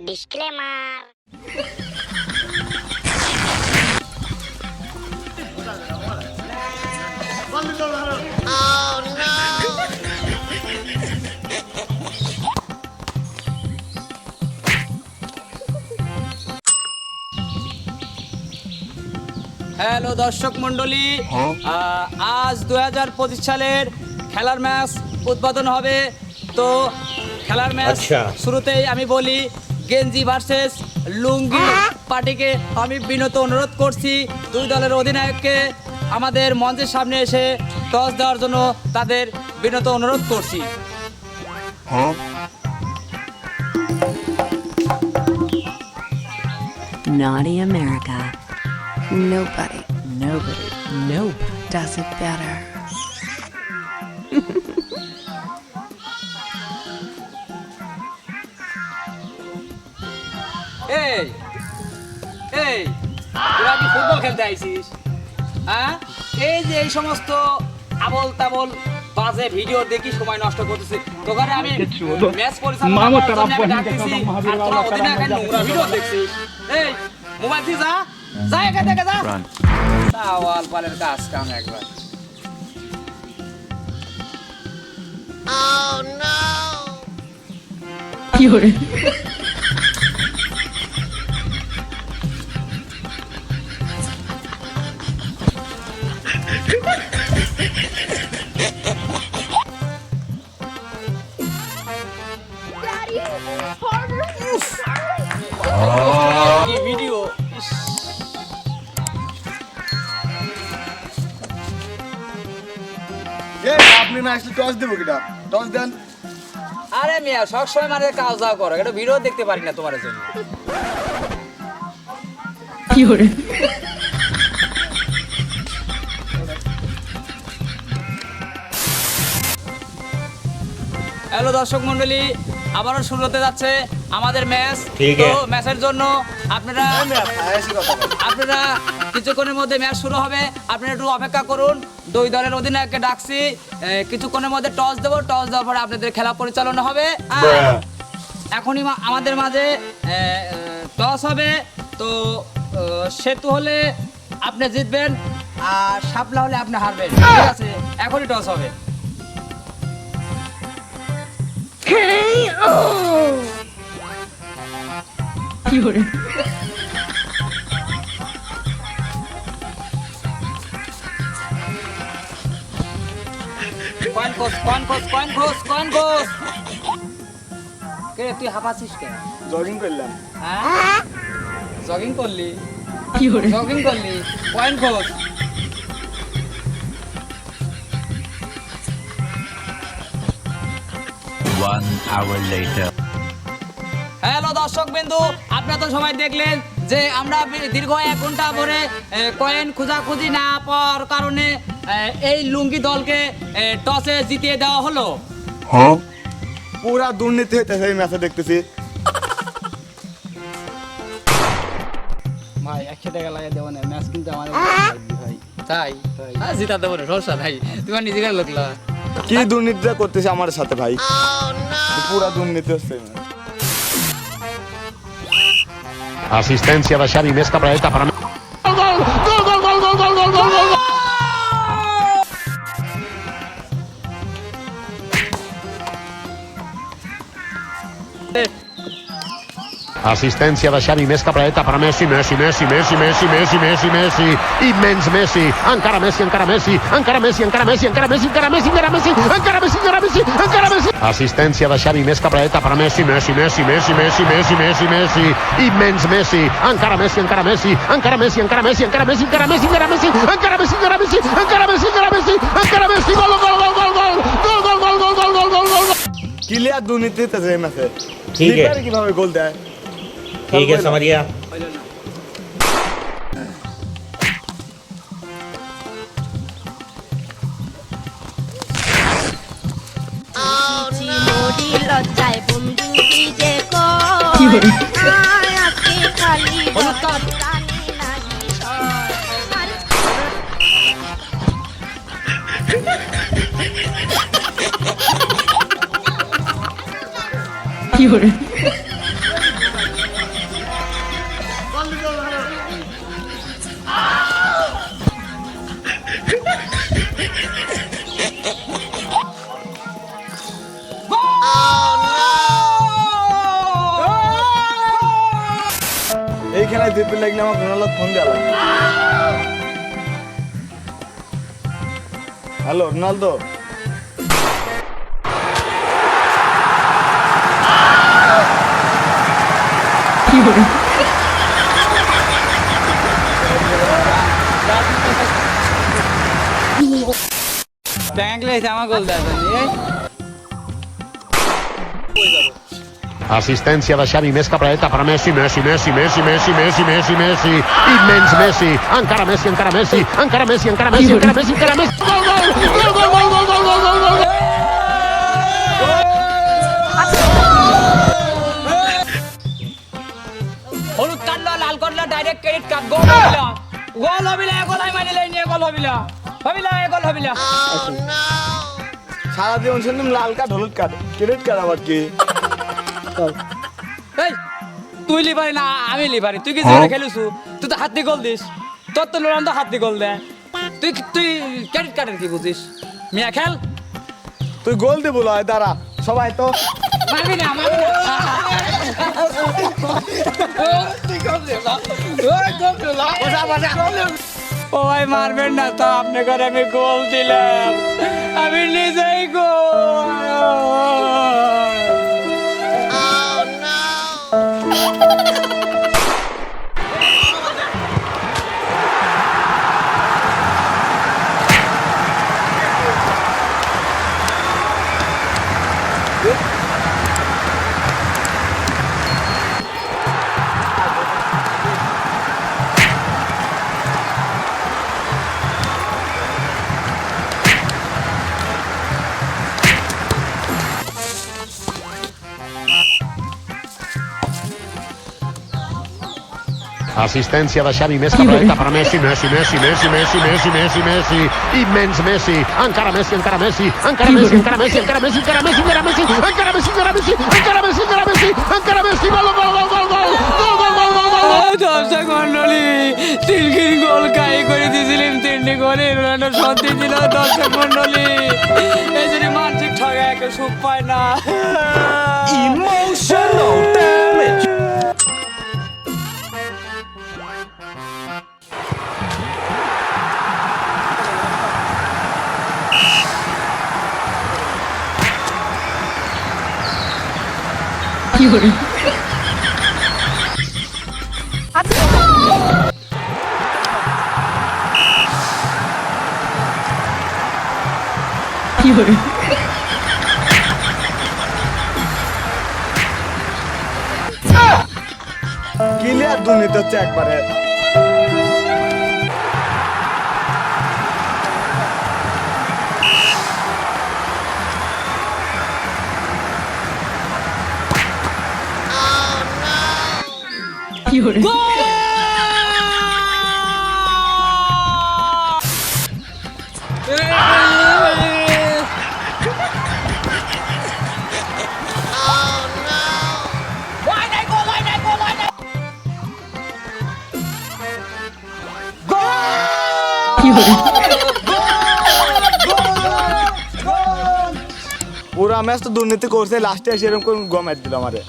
Disclaimer. Hello দর্শক মণ্ডলী, আজ 2025 সালের খেলার ম্যাচ উদ্বোধন হবে। তো খেলার ম্যাচ শুরুতেই আমি বলি, গেঞ্জি ভার্সেস লুঙ্গি পার্টিকে আমি বিনত অনুরোধ করছি দুই দলের অধিনায়ককে আমাদের মঞ্চের সামনে এসে টস দেওয়ার জন্য তাদের বিনত অনুরোধ করছি। Naughty America. Nobody does it better. এই এই তোরা কি ফুটবল খেলতে আইছিস? হ্যাঁ, এই যে এই সমস্ত আবল তাবল বাজে ভিডিও দেখি সময় নষ্ট করতেছিস। তোখানে আমি ম্যাচ পরিচালনা করার জন্য আমি ডাকতেছি, আর তোরা অধিনায়কের নোংরা ভিডিও দেখছিস। এই মোবাইল দিয়ে যা যা, এখান থেকে যা। তাওয়াল পালের কাজ কাম একবার। Oh no! কি ভিডিও! আপনি না আসলে টস দেবো কিনা? টস দেন। আরে মিয়া, সবসময় মানে কাজ দাও করো, এটা ভিডিও দেখতে পারি না তোমার জন্য। হ্যালো দর্শক মন্ডলী, আবারও শুরু হতে যাচ্ছে আমাদের ম্যাচ। তো ম্যাচের জন্য আপনারা কিছুক্ষণের মধ্যে ম্যাচ শুরু হবে, আপনারা একটু অপেক্ষা করুন। দুই দলের অধিনায়ককে ডাকছি, কিছুক্ষণের মধ্যে টস দেবো, টস দেওয়ার পরে আপনাদের খেলা পরিচালনা হবে। এখনই আমাদের মাঝে টস হবে। তো সেতু হলে আপনি জিতবেন, আর শাপলা হলে আপনি হারবেন। ঠিক আছে, এখনই টস হবে। তুই হাঁপাচ্ছিস কেন? জগিং করলাম। হ্যাঁ, জগিং করলি? জগিং করলি, পয়েন্ট খোঁজ। হ্যালো দর্শক বিন্দু, আপনারা তো সবাই দেখলেন যে আমরা দীর্ঘ 1 ঘন্টা ধরে কয়েন খোঁজাখুঁজি না পাওয়ার কারণে এই লুঙ্গি দলকে টসে জিতিয়ে দেওয়া হলো। পুরা দুর্নীতি হইতেছে এই ম্যাচে দেখতেছি। ভাই 100 টাকা লাগিয়ে দেবো না, ম্যাচ কিন্তু আমাদের ভাই। তাই জিতা দেবো না, সমস্যা নাই, তোমার নিজেকার লোকলা। কি দুর্নীতিটা করতেছে আমার সাথে ভাই? পুরা দুর্নীতি হচ্ছে। Asistencia da Xavi, més cap a dreta per... Assistència de Xavi, més cap a dreta per a Messi, Messi, Messi, Messi, Messi, Messi, Messi, Messi, immens Messi, encara Messi, encara Messi, encara Messi, encara Messi, encara Messi, encara Messi, encara Messi, encara Messi, encara Messi, encara Messi. Assistència de Xavi, més cap a dreta per a Messi, Messi, Messi, Messi, Messi, Messi, Messi, Messi, immens Messi, encara Messi, encara Messi, encara Messi, encara Messi, encara Messi, encara Messi, encara Messi, encara Messi, encara Messi, encara Messi, encara Messi, encara Messi, gol, gol, gol, gol, gol, gol, gol, gol, gol, gol, gol, gol, gol. Clear দুর্নীতি হইতেছে এই ম্যাচে। ঠিক আছে, কিভাবে গোল দেয়? ठीक है, समझ गया। লজ্জায় বন্ধু যে আজকে খালি কি করে খেলায় জিততে লাগলে আমার রোনাল্ডো ফোন দেওয়া লাগবে। হ্যালো রোনাল্ডো, ব্যাংকলে এসে আমার গোল দেয় Assistenza da Xavi, més cap a la dreta per a Messi, Messi, Messi, Messi, Messi, Messi, Messi, Messi, immens Messi, encara Messi, encara Messi, encara Messi, encara Messi, encara Messi, encara Messi, gol, gol, gol, gol, gol, gol, gol, gol, gol, gol. হলুদ কাটলো লাল করলো direct credit card গোল হবিলা গোল হবিলা গোল আই মানি লাইনি গোল হবিলা হবিলা গোল হবিলা সারা জীবন শুনলাম লাল কার্ড হলুদ কার্ড, ক্রেডিট কার্ড আবার কি? এই তুই লিবারি না আমি লিবারি, তুই কি জোরে খেলুছু? তুই তো হাত দিয়ে গোল দিস, তোর তো লোরান তো হাত দিয়ে গোল দেয়, তুই তুই ক্রেডিট কার্ডের কি বুঝিস? মিয়া খেল, তুই গোল দে বলো, দাঁড়া সবাই তো মারবি না মারবি না ও ভাই মারবেন না তো, আপনি করে আমি গোল দিলাম, আমি নিজেই গোল। Assistenza da Xavi, més cap a la dreta per a Messi, Messi, Messi, Messi, Messi, Messi, Messi, Messi, immens Messi, encara Messi, encara Messi, encara Messi, encara Messi, encara Messi, encara Messi, encara Messi, encara Messi, encara Messi, encara Messi, encara Messi, encara Messi, gol, gol, gol, gol, gol, gol, gol, gol, gol, gol. দর্শক মন্ডলী, তিনটি গোল কাই করে দিয়েছিলেন, তিনটি গোলে Ronaldo সত্যি ছিল। দর্শক মন্ডলী, এই জন্য মানসিক ঠগায় কেউ সুখ পায় না। Emotional damage. ক্লিয়ার দুর্নীতি হচ্ছে একবারে। পুরা ম্যাচ তো দুর্নীতি করছে, লাস্টে এসে এরকম করে গমেট দিল আমারে।